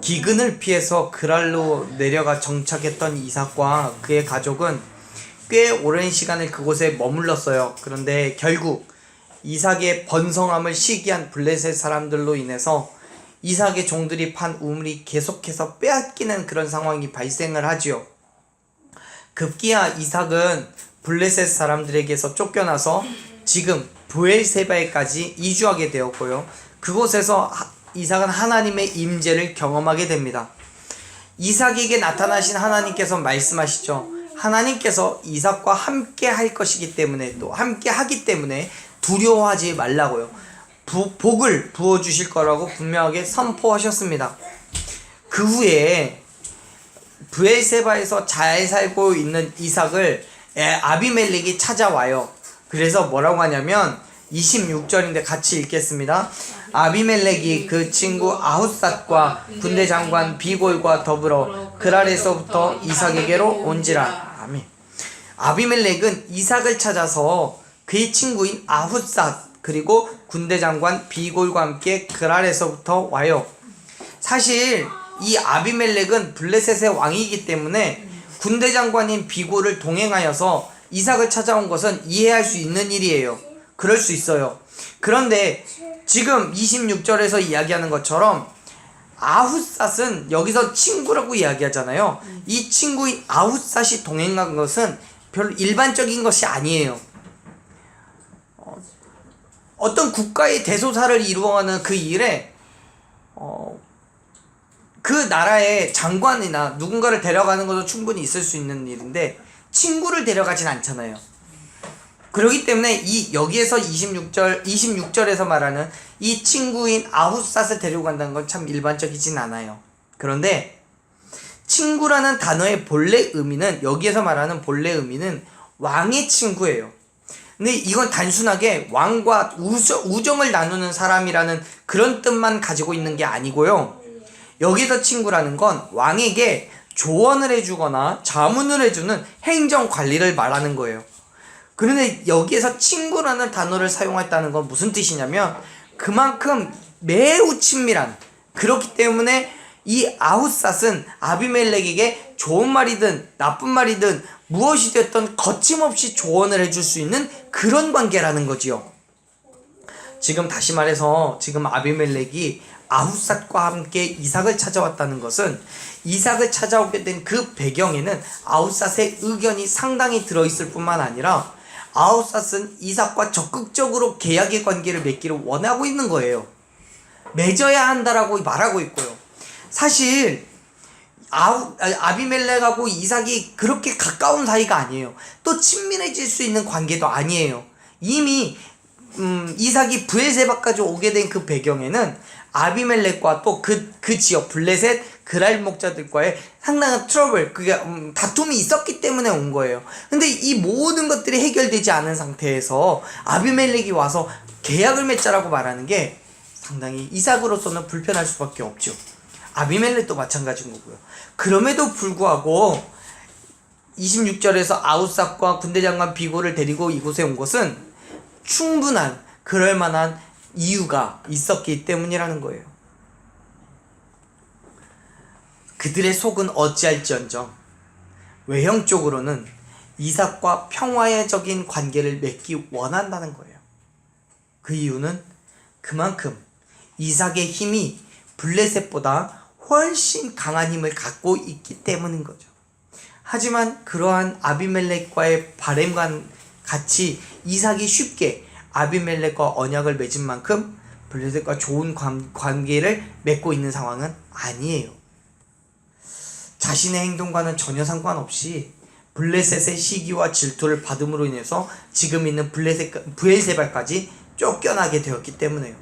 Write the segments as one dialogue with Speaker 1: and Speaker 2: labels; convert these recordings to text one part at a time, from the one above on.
Speaker 1: 기근을 피해서 그랄로 내려가 정착했던 이삭과 그의 가족은 꽤 오랜 시간을 그곳에 머물렀어요. 그런데 결국 이삭의 번성함을 시기한 블레셋 사람들로 인해서 이삭의 종들이 판 우물이 계속해서 빼앗기는 그런 상황이 발생을 하지요. 급기야 이삭은 블레셋 사람들에게서 쫓겨나서 지금 브엘세바에까지 이주하게 되었고요. 그곳에서 이삭은 하나님의 임재를 경험하게 됩니다. 이삭에게 나타나신 하나님께서 말씀하시죠. 하나님께서 이삭과 함께 할 것이기 때문에, 또 함께 하기 때문에 두려워하지 말라고요. 복을 부어주실 거라고 분명하게 선포하셨습니다. 그 후에 브엘세바에서 잘 살고 있는 이삭을 아비멜렉이 찾아와요. 그래서 뭐라고 하냐면 26절인데 같이 읽겠습니다. 아비멜렉이 그 친구 아훗삿과 군대 장관 비골과 더불어 그랄에서부터 이삭에게로 온지라. 아멘. 아비멜렉은 이삭을 찾아서 그의 친구인 아훗삿 그리고 군대 장관 비골과 함께 그랄에서부터 와요. 사실 이 아비멜렉은 블레셋의 왕이기 때문에 군대 장관인 비골을 동행하여서 이삭을 찾아온 것은 이해할 수 있는 일이에요. 그럴 수 있어요. 그런데 지금 26절에서 이야기하는 것처럼 아훗삿은 여기서 친구라고 이야기하잖아요. 이 친구인 아훗삿이 동행한 것은 별로 일반적인 것이 아니에요. 어떤 국가의 대소사를 이루어가는 그 일에 그 나라의 장관이나 누군가를 데려가는 것도 충분히 있을 수 있는 일인데 친구를 데려가진 않잖아요. 그렇기 때문에 여기에서 26절에서 말하는 이 친구인 아훗삿을 데리고 간다는 건 참 일반적이진 않아요. 그런데 친구라는 단어의 본래 의미는, 여기에서 말하는 본래 의미는 왕의 친구예요. 근데 이건 단순하게 왕과 우정을 나누는 사람이라는 그런 뜻만 가지고 있는 게 아니고요. 여기서 친구라는 건 왕에게 조언을 해주거나 자문을 해주는 행정 관리를 말하는 거예요. 그런데 여기에서 친구라는 단어를 사용했다는 건 무슨 뜻이냐면 그만큼 매우 친밀한, 그렇기 때문에 이 아훗삿은 아비멜렉에게 좋은 말이든 나쁜 말이든 무엇이 됐든 거침없이 조언을 해줄 수 있는 그런 관계라는 거지요. 지금 다시 말해서 지금 아비멜렉이 아훗삿과 함께 이삭을 찾아왔다는 것은 이삭을 찾아오게 된 그 배경에는 아훗삿의 의견이 상당히 들어있을 뿐만 아니라 아훗삿은 이삭과 적극적으로 계약의 관계를 맺기를 원하고 있는 거예요. 맺어야 한다라고 말하고 있고요. 사실 아비멜렉하고 이삭이 그렇게 가까운 사이가 아니에요. 또 친밀해질 수 있는 관계도 아니에요. 이미 이삭이 브엘세바까지 오게 된 그 배경에는 아비멜렉과 또 그 지역 블레셋 그랄 목자들과의 상당한 트러블, 그게 다툼이 있었기 때문에 온 거예요. 근데 이 모든 것들이 해결되지 않은 상태에서 아비멜렉이 와서 계약을 맺자라고 말하는 게 상당히 이삭으로서는 불편할 수밖에 없죠. 아비멜렉도 마찬가지인 거고요. 그럼에도 불구하고 26절에서 아훗삿과 군대 장관 비골을 데리고 이곳에 온 것은 충분한, 그럴 만한 이유가 있었기 때문이라는 거예요. 그들의 속은 어찌할지언정 외형적으로는 이삭과 평화적인 관계를 맺기 원한다는 거예요. 그 이유는 그만큼 이삭의 힘이 블레셋보다 훨씬 강한 힘을 갖고 있기 때문인 거죠. 하지만 그러한 아비멜렉과의 바램과 같이 이삭이 쉽게 아비멜렉과 언약을 맺은 만큼 블레셋과 좋은 관계를 맺고 있는 상황은 아니에요. 자신의 행동과는 전혀 상관없이 블레셋의 시기와 질투를 받음으로 인해서 지금 있는 브엘세바까지 쫓겨나게 되었기 때문에요.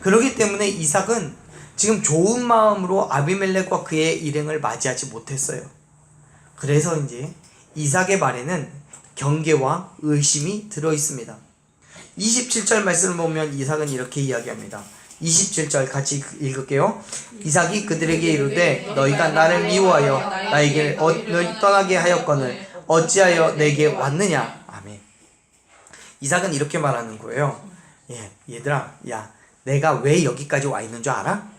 Speaker 1: 그렇기 때문에 이삭은 지금 좋은 마음으로 아비멜렉과 그의 일행을 맞이하지 못했어요. 그래서 이제 이삭의 말에는 경계와 의심이 들어있습니다. 27절 말씀을 보면 이삭은 이렇게 이야기합니다. 27절 같이 읽을게요. 이삭이 그들에게 이르되 너희가 나를 미워하여 나에게 너희 떠나게 하였거늘 어찌하여 내게 왔느냐. 아멘. 이삭은 이렇게 말하는 거예요. 얘들아, 야, 내가 왜 여기까지 와 있는 줄 알아?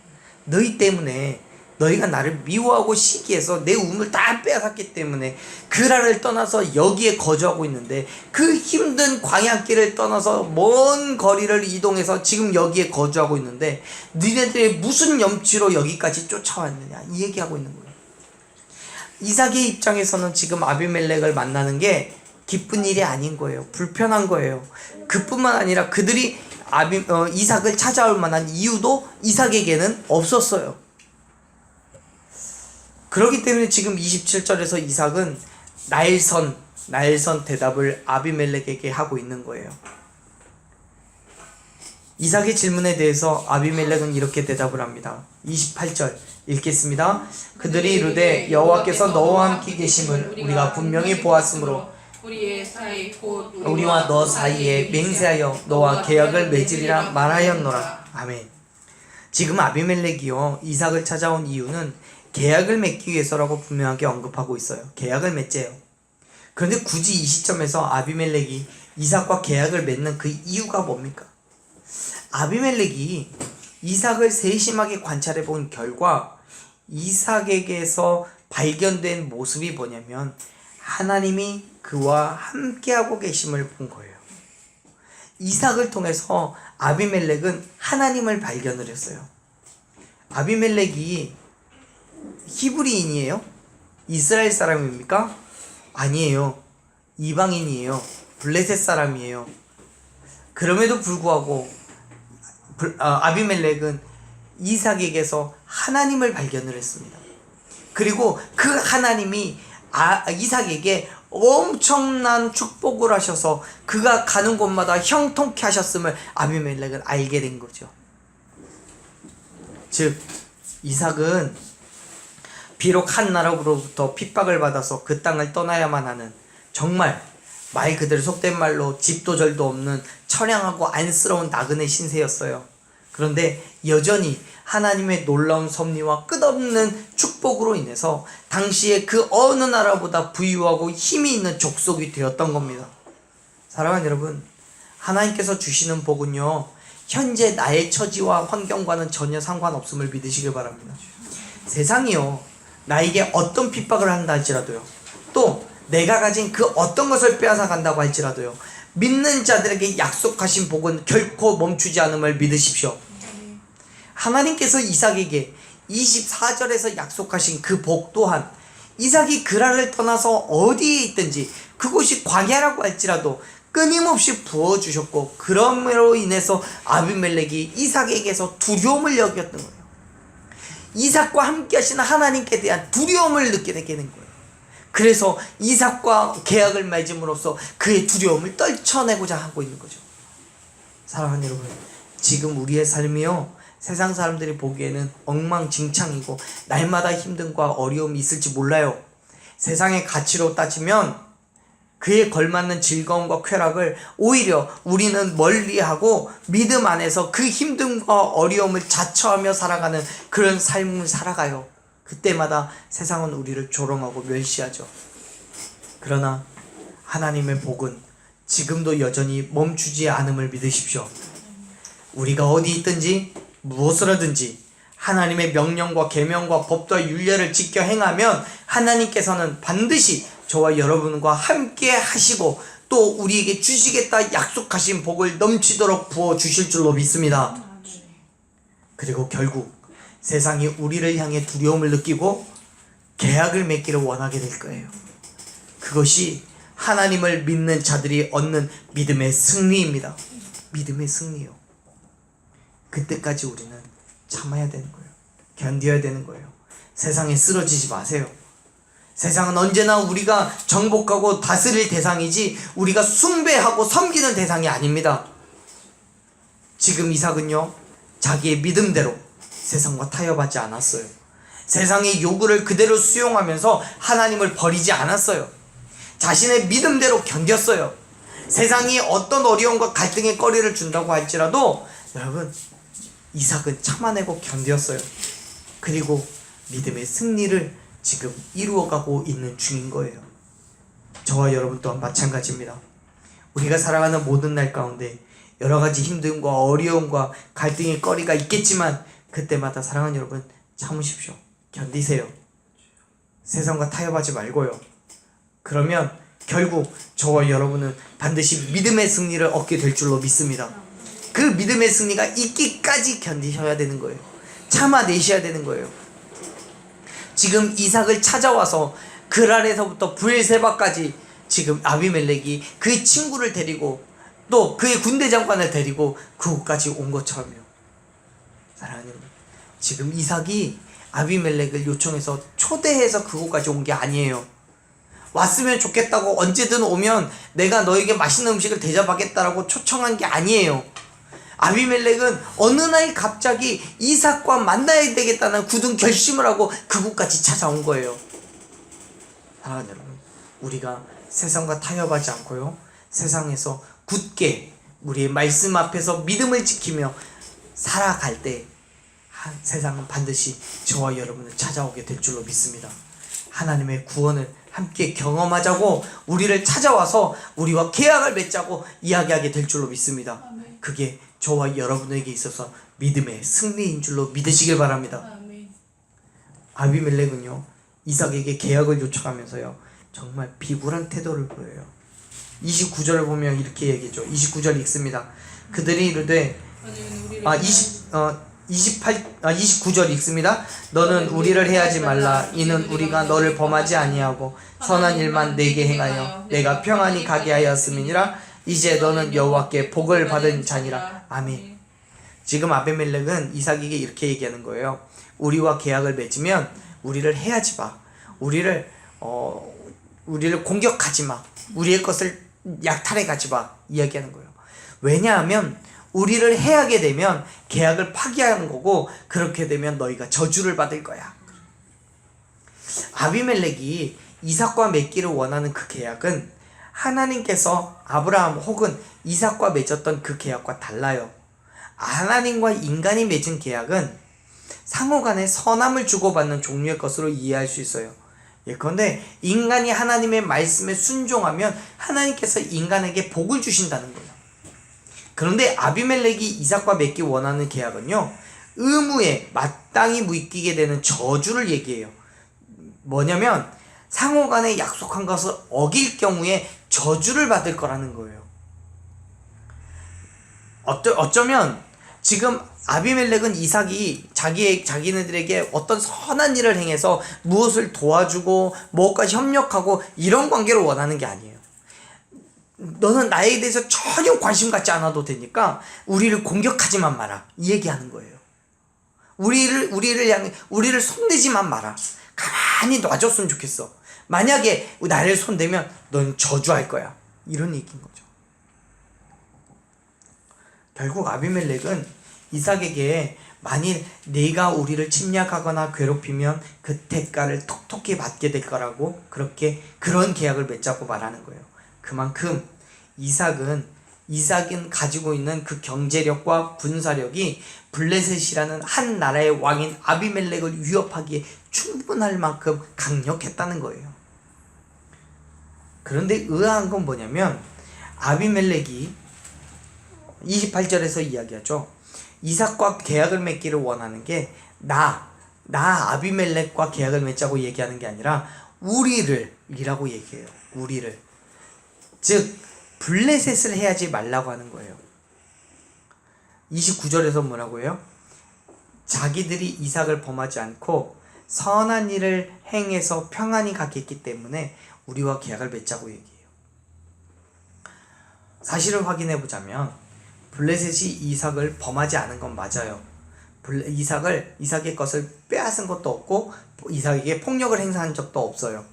Speaker 1: 너희 때문에, 너희가 나를 미워하고 시기해서 내 우물 다 빼앗았기 때문에 그라를 떠나서 여기에 거주하고 있는데, 그 힘든 광야길을 떠나서 먼 거리를 이동해서 지금 여기에 거주하고 있는데 니네들이 무슨 염치로 여기까지 쫓아왔느냐, 이 얘기하고 있는 거예요. 이삭의 입장에서는 지금 아비멜렉을 만나는 게 기쁜 일이 아닌 거예요. 불편한 거예요. 그뿐만 아니라 그들이 이삭을 찾아올 만한 이유도 이삭에게는 없었어요. 그렇기 때문에 지금 27절에서 이삭은 날선 대답을 아비멜렉에게 하고 있는 거예요. 이삭의 질문에 대해서 아비멜렉은 이렇게 대답을 합니다. 28절 읽겠습니다. 그들이 이르되 여호와께서 너와 함께 계심을 우리가 분명히 보았으므로 우리와 너 사이에 맹세하여 너와 계약을 맺으리라 말하였노라. 아멘. 지금 아비멜렉이요, 이삭을 찾아온 이유는 계약을 맺기 위해서라고 분명하게 언급하고 있어요. 계약을 맺재요. 그런데 굳이 이 시점에서 아비멜렉이 이삭과 계약을 맺는 그 이유가 뭡니까? 아비멜렉이 이삭을 세심하게 관찰해 본 결과 이삭에게서 발견된 모습이 뭐냐면 하나님이 그와 함께하고 계심을 본 거예요. 이삭을 통해서 아비멜렉은 하나님을 발견을 했어요. 아비멜렉이 히브리인이에요? 이스라엘 사람입니까? 아니에요. 이방인이에요. 블레셋 사람이에요. 그럼에도 불구하고 아비멜렉은 이삭에게서 하나님을 발견을 했습니다. 그리고 그 하나님이 이삭에게 엄청난 축복을 하셔서 그가 가는 곳마다 형통케 하셨음을 아비멜렉은 알게 된 거죠. 즉 이삭은 비록 한 나라로부터 핍박을 받아서 그 땅을 떠나야만 하는, 정말 말 그대로 속된 말로 집도 절도 없는 처량하고 안쓰러운 나그네 신세였어요. 그런데 여전히 하나님의 놀라운 섭리와 끝없는 축복으로 인해서 당시에 그 어느 나라보다 부유하고 힘이 있는 족속이 되었던 겁니다. 사랑하는 여러분, 하나님께서 주시는 복은요, 현재 나의 처지와 환경과는 전혀 상관없음을 믿으시길 바랍니다. 세상이요, 나에게 어떤 핍박을 한다 할지라도요, 또 내가 가진 그 어떤 것을 빼앗아 간다고 할지라도요, 믿는 자들에게 약속하신 복은 결코 멈추지 않음을 믿으십시오. 하나님께서 이삭에게 24절에서 약속하신 그 복 또한 이삭이 그라를 떠나서 어디에 있든지 그곳이 광야라고 할지라도 끊임없이 부어주셨고, 그럼으로 인해서 아비멜렉이 이삭에게서 두려움을 여겼던 거예요. 이삭과 함께 하시는 하나님께 대한 두려움을 느끼게 되는 거예요. 그래서 이삭과 계약을 맺음으로써 그의 두려움을 떨쳐내고자 하고 있는 거죠. 사랑하는 여러분, 지금 우리의 삶이요, 세상 사람들이 보기에는 엉망진창이고 날마다 힘듦과 어려움이 있을지 몰라요. 세상의 가치로 따지면 그에 걸맞는 즐거움과 쾌락을 오히려 우리는 멀리하고 믿음 안에서 그 힘듦과 어려움을 자처하며 살아가는 그런 삶을 살아가요. 그때마다 세상은 우리를 조롱하고 멸시하죠. 그러나 하나님의 복은 지금도 여전히 멈추지 않음을 믿으십시오. 우리가 어디 있든지 무엇을 하든지 하나님의 명령과 계명과 법과 율례를 지켜 행하면 하나님께서는 반드시 저와 여러분과 함께 하시고 또 우리에게 주시겠다 약속하신 복을 넘치도록 부어주실 줄로 믿습니다. 그리고 결국 세상이 우리를 향해 두려움을 느끼고 계약을 맺기를 원하게 될 거예요. 그것이 하나님을 믿는 자들이 얻는 믿음의 승리입니다. 믿음의 승리요. 그때까지 우리는 참아야 되는 거예요. 견뎌야 되는 거예요. 세상에 쓰러지지 마세요. 세상은 언제나 우리가 정복하고 다스릴 대상이지 우리가 숭배하고 섬기는 대상이 아닙니다. 지금 이삭은요, 자기의 믿음대로 세상과 타협하지 않았어요. 세상의 요구를 그대로 수용하면서 하나님을 버리지 않았어요. 자신의 믿음대로 견뎠어요. 세상이 어떤 어려움과 갈등의 거리를 준다고 할지라도 여러분, 이삭은 참아내고 견뎠어요. 그리고 믿음의 승리를 지금 이루어가고 있는 중인 거예요. 저와 여러분 또한 마찬가지입니다. 우리가 살아가는 모든 날 가운데 여러 가지 힘듦과 어려움과 갈등의 거리가 있겠지만 그때마다 사랑하는 여러분 참으십시오. 견디세요. 세상과 타협하지 말고요. 그러면 결국 저와 여러분은 반드시 믿음의 승리를 얻게 될 줄로 믿습니다. 그 믿음의 승리가 있기까지 견디셔야 되는 거예요. 참아내셔야 되는 거예요. 지금 이삭을 찾아와서 그랄에서부터 브엘세바까지 지금 아비멜렉이 그의 친구를 데리고 또 그의 군대 장관을 데리고 그곳까지 온 것처럼요. 사랑하는 여러분, 지금 이삭이 아비멜렉을 요청해서 초대해서 그곳까지 온 게 아니에요. 왔으면 좋겠다고 언제든 오면 내가 너에게 맛있는 음식을 대접하겠다라고 초청한 게 아니에요. 아비멜렉은 어느 날 갑자기 이삭과 만나야 되겠다는 굳은 결심을 하고 그곳까지 찾아온 거예요. 사랑하는 여러분, 우리가 세상과 타협하지 않고요, 세상에서 굳게 우리의 말씀 앞에서 믿음을 지키며 살아갈 때 세상은 반드시 저와 여러분을 찾아오게 될 줄로 믿습니다. 하나님의 구원을 함께 경험하자고 우리를 찾아와서 우리와 계약을 맺자고 이야기하게 될 줄로 믿습니다. 그게 저와 여러분에게 있어서 믿음의 승리인 줄로 믿으시길 바랍니다. 아비멜렉은요, 이삭에게 계약을 요청하면서요 정말 비굴한 태도를 보여요. 29절을 보면 이렇게 얘기했죠. 29절 읽습니다. 그들이 이르되 29절 읽습니다. 너는 우리를 해하지 말라. 이는 우리가 너를 범하지 아니하고 선한 일만 내게 행하여 내가 평안히 가게 하였음이니라. 이제 너는 여호와께 복을 받은 자니라. 아멘. 지금 아비멜렉은 이삭에게 이렇게 얘기하는 거예요. 우리와 계약을 맺으면 우리를 해하지 마. 우리를 공격하지 마. 우리의 것을 약탈해 가지 마. 이야기하는 거예요. 왜냐하면 우리를 해하게 되면 계약을 파기하는 거고, 그렇게 되면 너희가 저주를 받을 거야. 아비멜렉이 이삭과 맺기를 원하는 그 계약은 하나님께서 아브라함 혹은 이삭과 맺었던 그 계약과 달라요. 하나님과 인간이 맺은 계약은 상호간에 선함을 주고받는 종류의 것으로 이해할 수 있어요. 그런데 인간이 하나님의 말씀에 순종하면 하나님께서 인간에게 복을 주신다는 거예요. 그런데 아비멜렉이 이삭과 맺기 원하는 계약은요, 의무에 마땅히 묶이게 되는 저주를 얘기해요. 뭐냐면 상호간에 약속한 것을 어길 경우에 저주를 받을 거라는 거예요. 어쩌면 지금 아비멜렉은 이삭이 자기네들에게 어떤 선한 일을 행해서 무엇을 도와주고 무엇과 협력하고 이런 관계를 원하는 게 아니에요. 너는 나에 대해서 전혀 관심 갖지 않아도 되니까 우리를 공격하지만 마라, 이 얘기하는 거예요. 우리를 손대지만 마라. 가만히 놔줬으면 좋겠어. 만약에 나를 손대면 넌 저주할 거야, 이런 얘기인 거죠. 결국 아비멜렉은 이삭에게 만일 네가 우리를 침략하거나 괴롭히면 그 대가를 톡톡히 받게 될 거라고 그런 계약을 맺자고 말하는 거예요. 그만큼 이삭은 가지고 있는 그 경제력과 군사력이 블레셋이라는 한 나라의 왕인 아비멜렉을 위협하기에 충분할 만큼 강력했다는 거예요. 그런데 의아한 건 뭐냐면 아비멜렉이 28절에서 이야기하죠. 이삭과 계약을 맺기를 원하는 게 나 아비멜렉과 계약을 맺자고 얘기하는 게 아니라 우리를이라고 얘기해요. 우리를. 즉 블레셋을 해야지 말라고 하는 거예요. 29절에서 뭐라고 해요? 자기들이 이삭을 범하지 않고 선한 일을 행해서 평안히 가겠기 때문에 우리와 계약을 맺자고 얘기해요. 사실을 확인해 보자면 블레셋이 이삭을 범하지 않은 건 맞아요. 이삭의 것을 빼앗은 것도 없고 이삭에게 폭력을 행사한 적도 없어요.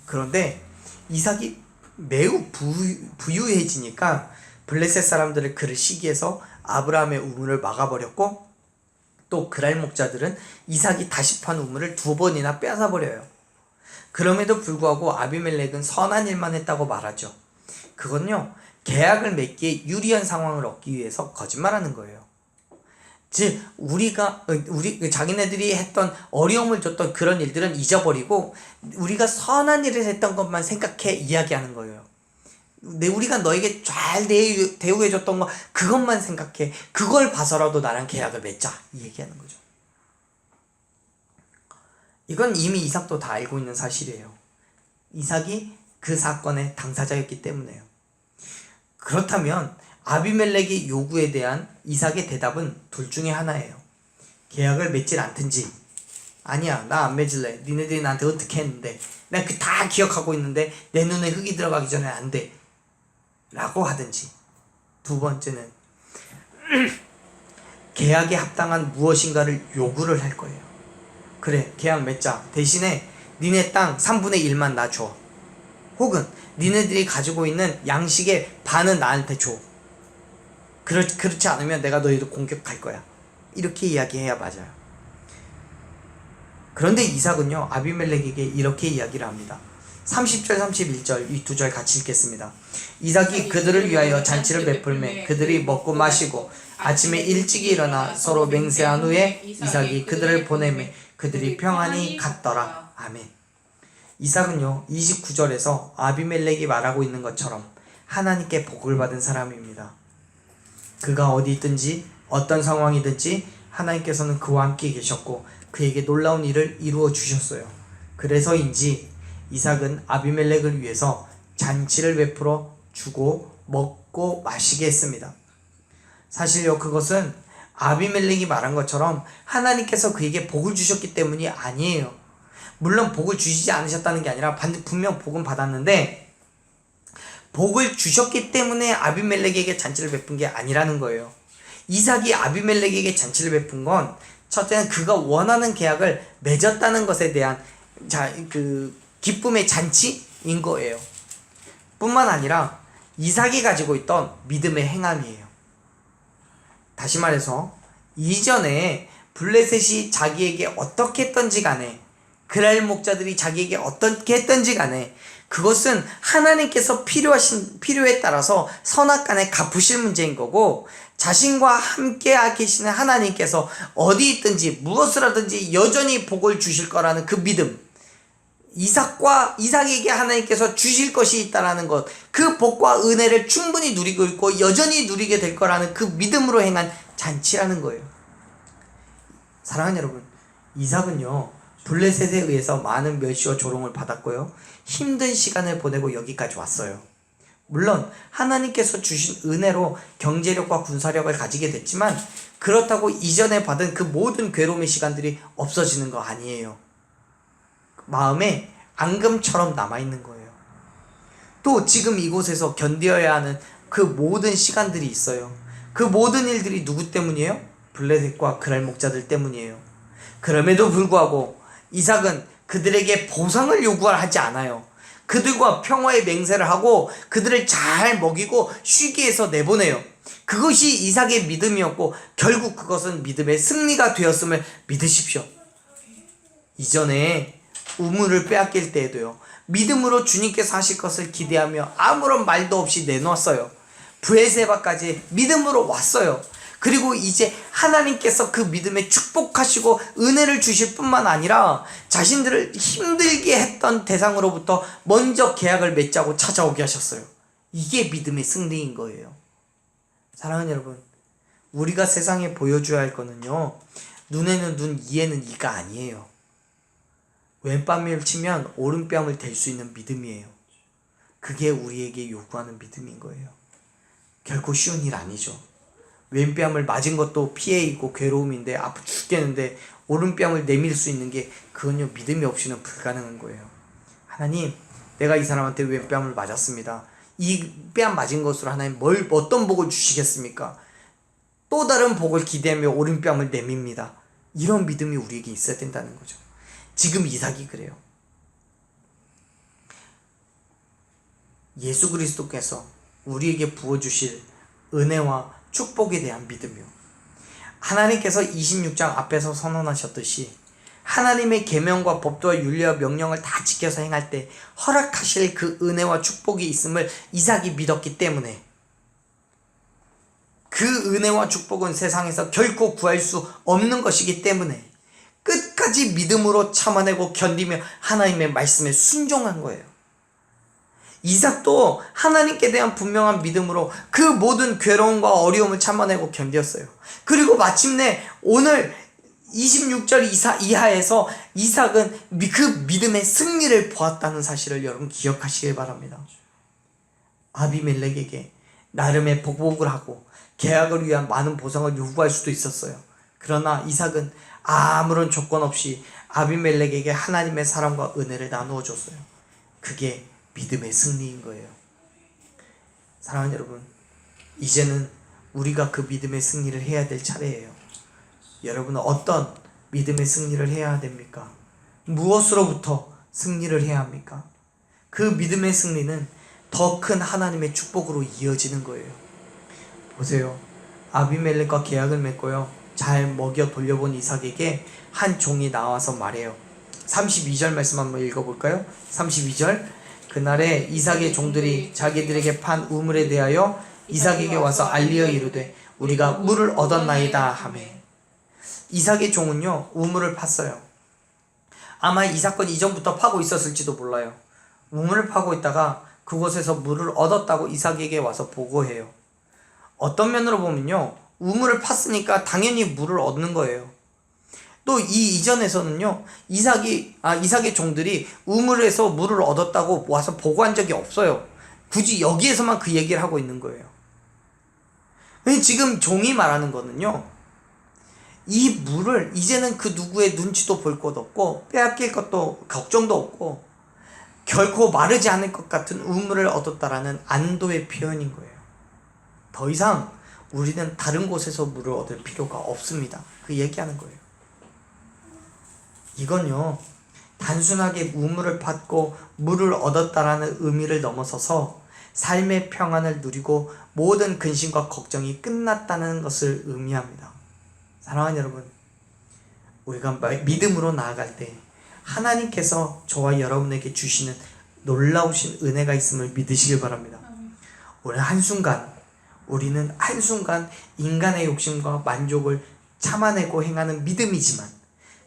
Speaker 1: 그런데 이삭이 매우 부유해지니까 블레셋 사람들을 그를 시기해서 아브라함의 우물을 막아버렸고, 또 그랄 목자들은 이삭이 다시 판 우물을 2번이나 빼앗아버려요. 그럼에도 불구하고 아비멜렉은 선한 일만 했다고 말하죠. 그건요, 계약을 맺기에 유리한 상황을 얻기 위해서 거짓말하는 거예요. 즉 자기네들이 했던 어려움을 줬던 그런 일들은 잊어버리고 우리가 선한 일을 했던 것만 생각해 이야기하는 거예요. 우리가 너에게 잘 대우해줬던 거 그것만 생각해. 그걸 봐서라도 나랑 계약을 맺자 이 얘기하는 거죠. 이건 이미 이삭도 다 알고 있는 사실이에요. 이삭이 그 사건의 당사자였기 때문에요. 그렇다면 아비멜렉의 요구에 대한 이삭의 대답은 둘 중에 하나예요. 계약을 맺질 않든지, 아니야 나 안 맺을래, 니네들이 나한테 어떻게 했는데 내가 그 다 기억하고 있는데 내 눈에 흙이 들어가기 전에 안 돼 라고 하든지, 두 번째는 계약에 합당한 무엇인가를 요구를 할 거예요. 그래 계약 맺자, 대신에 니네 땅 3분의 1만 나 줘, 혹은 니네들이 가지고 있는 양식의 반은 나한테 줘. 그렇지 않으면 내가 너희를 공격할 거야. 이렇게 이야기해야 맞아요. 그런데 이삭은요 아비멜렉에게 이렇게 이야기를 합니다. 30절 31절 이 두 절 같이 읽겠습니다. 이삭이 그들을 위하여 잔치를 베풀매 그들이 먹고 마시고 아침에 일찍이 일어나 서로 맹세한 후에 이삭이 그들을 보내매 그들이 평안히 갔더라. 아멘. 이삭은요 29절에서 아비멜렉이 말하고 있는 것처럼 하나님께 복을 받은 사람입니다. 그가 어디 있든지 어떤 상황이든지 하나님께서는 그와 함께 계셨고 그에게 놀라운 일을 이루어 주셨어요. 그래서인지 이삭은 아비멜렉을 위해서 잔치를 베풀어 주고 먹고 마시게 했습니다. 사실요 그것은 아비멜렉이 말한 것처럼 하나님께서 그에게 복을 주셨기 때문이 아니에요. 물론 복을 주시지 않으셨다는 게 아니라 분명 복은 받았는데 복을 주셨기 때문에 아비멜렉에게 잔치를 베푼 게 아니라는 거예요. 이삭이 아비멜렉에게 잔치를 베푼 건 첫째는 그가 원하는 계약을 맺었다는 것에 대한 기쁨의 잔치인 거예요. 뿐만 아니라 이삭이 가지고 있던 믿음의 행함이에요. 다시 말해서 이전에 블레셋이 자기에게 어떻게 했던지 간에, 그랄 목자들이 자기에게 어떻게 했던지 간에 그것은 하나님께서 필요에 따라서 선악간에 갚으실 문제인 거고, 자신과 함께 계시는 하나님께서 어디 있든지 무엇을 하든지 여전히 복을 주실 거라는 그 믿음, 이삭에게 하나님께서 주실 것이 있다라는 것, 그 복과 은혜를 충분히 누리고 있고 여전히 누리게 될 거라는 그 믿음으로 행한 잔치라는 거예요. 사랑하는 여러분, 이삭은요 블레셋에 의해서 많은 멸시와 조롱을 받았고요 힘든 시간을 보내고 여기까지 왔어요. 물론 하나님께서 주신 은혜로 경제력과 군사력을 가지게 됐지만 그렇다고 이전에 받은 그 모든 괴로움의 시간들이 없어지는 거 아니에요. 마음에 앙금처럼 남아있는 거예요. 또 지금 이곳에서 견뎌야 하는 그 모든 시간들이 있어요. 그 모든 일들이 누구 때문이에요? 블레셋과 그랄 목자들 때문이에요. 그럼에도 불구하고 이삭은 그들에게 보상을 요구하지 않아요. 그들과 평화의 맹세를 하고 그들을 잘 먹이고 쉬게 해서 내보내요. 그것이 이삭의 믿음이었고 결국 그것은 믿음의 승리가 되었음을 믿으십시오. 이전에 우물을 빼앗길 때에도요 믿음으로 주님께서 하실 것을 기대하며 아무런 말도 없이 내놓았어요. 브에세바까지 믿음으로 왔어요. 그리고 이제 하나님께서 그 믿음에 축복하시고 은혜를 주실 뿐만 아니라 자신들을 힘들게 했던 대상으로부터 먼저 계약을 맺자고 찾아오게 하셨어요. 이게 믿음의 승리인 거예요. 사랑하는 여러분, 우리가 세상에 보여줘야 할 거는요 눈에는 눈, 이에는 이가 아니에요. 왼뺨을 치면 오른뺨을 댈 수 있는 믿음이에요. 그게 우리에게 요구하는 믿음인 거예요. 결코 쉬운 일 아니죠. 왼뺨을 맞은 것도 피해 있고 괴로움인데 아프 죽겠는데 오른뺨을 내밀 수 있는 게 그건요 믿음이 없이는 불가능한 거예요. 하나님, 내가 이 사람한테 왼뺨을 맞았습니다. 이 뺨 맞은 것으로 하나님 어떤 복을 주시겠습니까? 또 다른 복을 기대하며 오른뺨을 내밉니다. 이런 믿음이 우리에게 있어야 된다는 거죠. 지금 이삭이 그래요. 예수 그리스도께서 우리에게 부어주실 은혜와 축복에 대한 믿음이요, 하나님께서 26장 앞에서 선언하셨듯이 하나님의 계명과 법도와 윤리와 명령을 다 지켜서 행할 때 허락하실 그 은혜와 축복이 있음을 이삭이 믿었기 때문에 그 은혜와 축복은 세상에서 결코 구할 수 없는 것이기 때문에 끝까지 믿음으로 참아내고 견디며 하나님의 말씀에 순종한 거예요. 이삭도 하나님께 대한 분명한 믿음으로 그 모든 괴로움과 어려움을 참아내고 견뎠어요. 그리고 마침내 오늘 26절 이하에서 이삭은 그 믿음의 승리를 보았다는 사실을 여러분 기억하시길 바랍니다. 아비멜렉에게 나름의 보복을 하고 계약을 위한 많은 보상을 요구할 수도 있었어요. 그러나 이삭은 아무런 조건 없이 아비멜렉에게 하나님의 사랑과 은혜를 나누어 줬어요. 그게 믿음의 승리인 거예요. 사랑하는 여러분, 이제는 우리가 그 믿음의 승리를 해야 될 차례예요. 여러분은 어떤 믿음의 승리를 해야 됩니까? 무엇으로부터 승리를 해야 합니까? 그 믿음의 승리는 더 큰 하나님의 축복으로 이어지는 거예요. 보세요. 아비멜렉과 계약을 맺고요, 잘 먹여 돌려본 이삭에게 한 종이 나와서 말해요. 32절 말씀 한번 읽어볼까요? 32절. 그날에 이삭의 종들이 자기들에게 판 우물에 대하여 이삭에게 와서 알리어 이르되 우리가 물을 얻었나이다 하매. 이삭의 종은요, 우물을 팠어요. 아마 이 사건이 이전부터 파고 있었을지도 몰라요. 우물을 파고 있다가 그곳에서 물을 얻었다고 이삭에게 와서 보고해요. 어떤 면으로 보면요, 우물을 팠으니까 당연히 물을 얻는 거예요. 또 이 이전에서는요, 이삭의 종들이 우물에서 물을 얻었다고 와서 보고한 적이 없어요. 굳이 여기에서만 그 얘기를 하고 있는 거예요. 지금 종이 말하는 거는요, 이 물을 이제는 그 누구의 눈치도 볼 것 없고 빼앗길 것도 걱정도 없고 결코 마르지 않을 것 같은 우물을 얻었다라는 안도의 표현인 거예요. 더 이상 우리는 다른 곳에서 물을 얻을 필요가 없습니다. 그 얘기하는 거예요. 이건요, 단순하게 우물을 팠고 물을 얻었다라는 의미를 넘어서서 삶의 평안을 누리고 모든 근심과 걱정이 끝났다는 것을 의미합니다. 사랑하는 여러분, 우리가 믿음으로 나아갈 때 하나님께서 저와 여러분에게 주시는 놀라우신 은혜가 있음을 믿으시길 바랍니다. 우리는 한순간 인간의 욕심과 만족을 참아내고 행하는 믿음이지만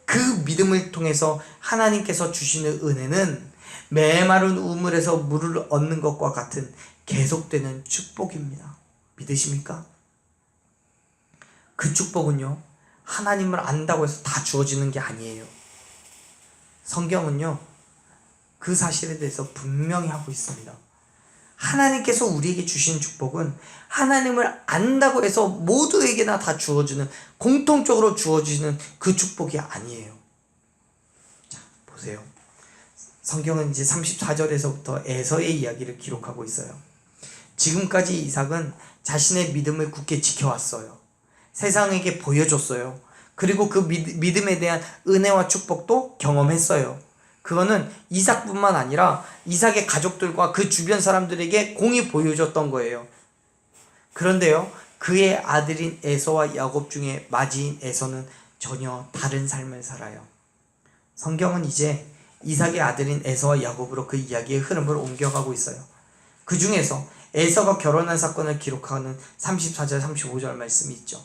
Speaker 1: 그 믿음을 통해서 하나님께서 주시는 은혜는 메마른 우물에서 물을 얻는 것과 같은 계속되는 축복입니다. 믿으십니까? 그 축복은요, 하나님을 안다고 해서 다 주어지는 게 아니에요. 성경은요, 그 사실에 대해서 분명히 하고 있습니다. 하나님께서 우리에게 주신 축복은 하나님을 안다고 해서 모두에게나 다 주어지는, 공통적으로 주어지는 그 축복이 아니에요. 자, 보세요. 성경은 이제 34절에서부터 에서의 이야기를 기록하고 있어요. 지금까지 이삭은 자신의 믿음을 굳게 지켜왔어요. 세상에게 보여줬어요. 그리고 그 믿음에 대한 은혜와 축복도 경험했어요. 그거는 이삭뿐만 아니라 이삭의 가족들과 그 주변 사람들에게 공히 보여줬던 거예요. 그런데요, 그의 아들인 에서와 야곱 중에 맏이인 에서는 전혀 다른 삶을 살아요. 성경은 이제 이삭의 아들인 에서와 야곱으로 그 이야기의 흐름을 옮겨가고 있어요. 그 중에서 에서가 결혼한 사건을 기록하는 34절 35절 말씀이 있죠.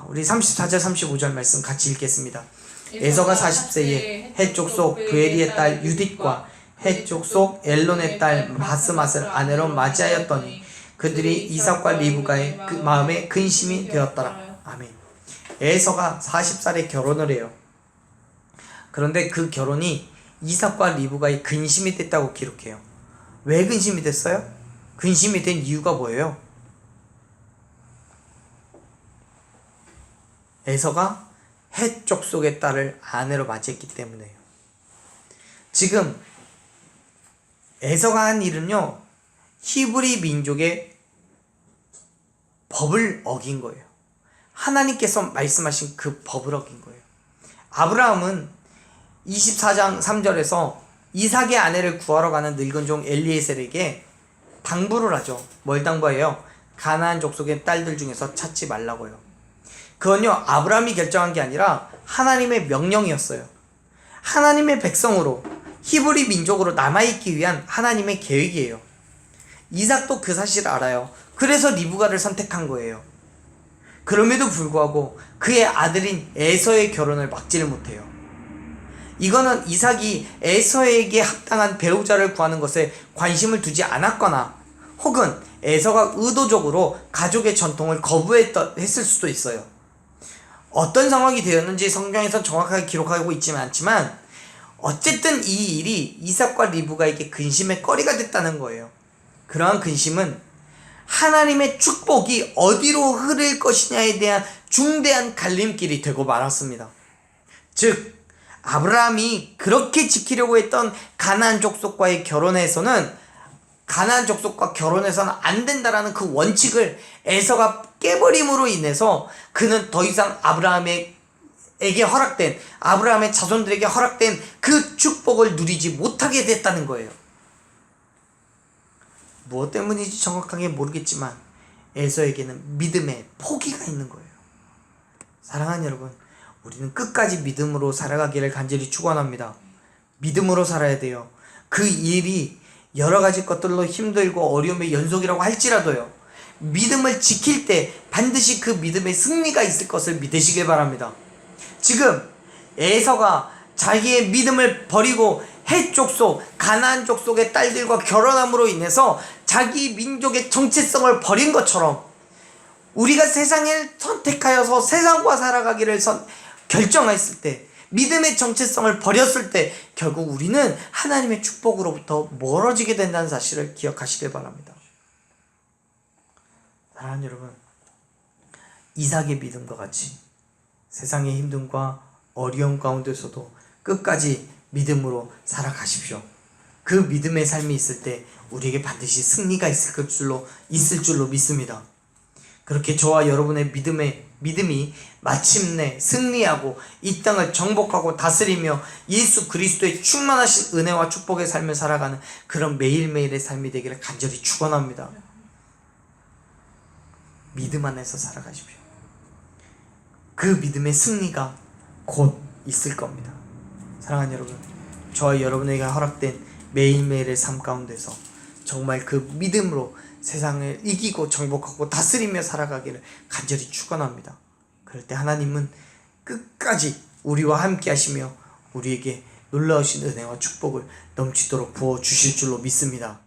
Speaker 1: 우리 34절 35절 말씀 같이 읽겠습니다. 에서가 40세에 헷 족속 부엘리의 딸 유딧과 헷 족속 엘론의 딸 바스맛을 아내로 맞이하였더니 그들이 이삭과 리브가의 그 마음에 근심이 되었더라. 아멘. 에서가 40살에 결혼을 해요. 그런데 그 결혼이 이삭과 리브가의 근심이 됐다고 기록해요. 왜 근심이 됐어요? 근심이 된 이유가 뭐예요? 에서가 헷 족속의 딸을 아내로 맞이했기 때문에요. 지금 에서가 한 일은요, 히브리 민족의 법을 어긴 거예요. 하나님께서 말씀하신 그 법을 어긴 거예요. 아브라함은 24장 3절에서 이삭의 아내를 구하러 가는 늙은 종 엘리에셀에게 당부를 하죠. 뭘 당부해요? 가나안 족속의 딸들 중에서 찾지 말라고요. 그건요, 아브라함이 결정한 게 아니라 하나님의 명령이었어요. 하나님의 백성으로, 히브리 민족으로 남아있기 위한 하나님의 계획이에요. 이삭도 그 사실을 알아요. 그래서 리브가를 선택한 거예요. 그럼에도 불구하고 그의 아들인 에서의 결혼을 막지를 못해요. 이거는 이삭이 에서에게 합당한 배우자를 구하는 것에 관심을 두지 않았거나 혹은 에서가 의도적으로 가족의 전통을 거부했을 수도 있어요. 어떤 상황이 되었는지 성경에선 정확하게 기록하고 있지는 않지만 어쨌든 이 일이 이삭과 리브가에게 근심의 거리가 됐다는 거예요. 그러한 근심은 하나님의 축복이 어디로 흐를 것이냐에 대한 중대한 갈림길이 되고 말았습니다. 즉 아브라함이 그렇게 지키려고 했던 가나안 족속과의 결혼에서는 가나안 족속과 결혼해서는 안 된다라는 그 원칙을 에서가 깨버림으로 인해서 그는 더 이상 아브라함의 자손들에게 허락된 그 축복을 누리지 못하게 됐다는 거예요. 무엇 때문인지 정확하게 모르겠지만 에서에게는 믿음의 포기가 있는 거예요. 사랑하는 여러분, 우리는 끝까지 믿음으로 살아가기를 간절히 축원합니다. 믿음으로 살아야 돼요. 그 일이 여러 가지 것들로 힘들고 어려움의 연속이라고 할지라도요, 믿음을 지킬 때 반드시 그 믿음의 승리가 있을 것을 믿으시길 바랍니다. 지금 에서가 자기의 믿음을 버리고 헷 족속, 가나안 족속의 딸들과 결혼함으로 인해서 자기 민족의 정체성을 버린 것처럼 우리가 세상을 선택하여서 세상과 살아가기를 결정했을 때, 믿음의 정체성을 버렸을 때 결국 우리는 하나님의 축복으로부터 멀어지게 된다는 사실을 기억하시길 바랍니다. 사랑하는 여러분, 이삭의 믿음과 같이 세상의 힘듦과 어려움 가운데서도 끝까지 믿음으로 살아가십시오. 그 믿음의 삶이 있을 때 우리에게 반드시 승리가 있을 줄로 믿습니다. 그렇게 저와 여러분의 믿음이 마침내 승리하고 이 땅을 정복하고 다스리며 예수 그리스도의 충만하신 은혜와 축복의 삶을 살아가는 그런 매일매일의 삶이 되기를 간절히 축원합니다. 믿음 안에서 살아가십시오. 그 믿음의 승리가 곧 있을 겁니다. 사랑하는 여러분, 저와 여러분에게 허락된 매일매일의 삶 가운데서 정말 그 믿음으로 세상을 이기고 정복하고 다스리며 살아가기를 간절히 축원합니다. 그럴 때 하나님은 끝까지 우리와 함께 하시며 우리에게 놀라우신 은혜와 축복을 넘치도록 부어주실 줄로 믿습니다.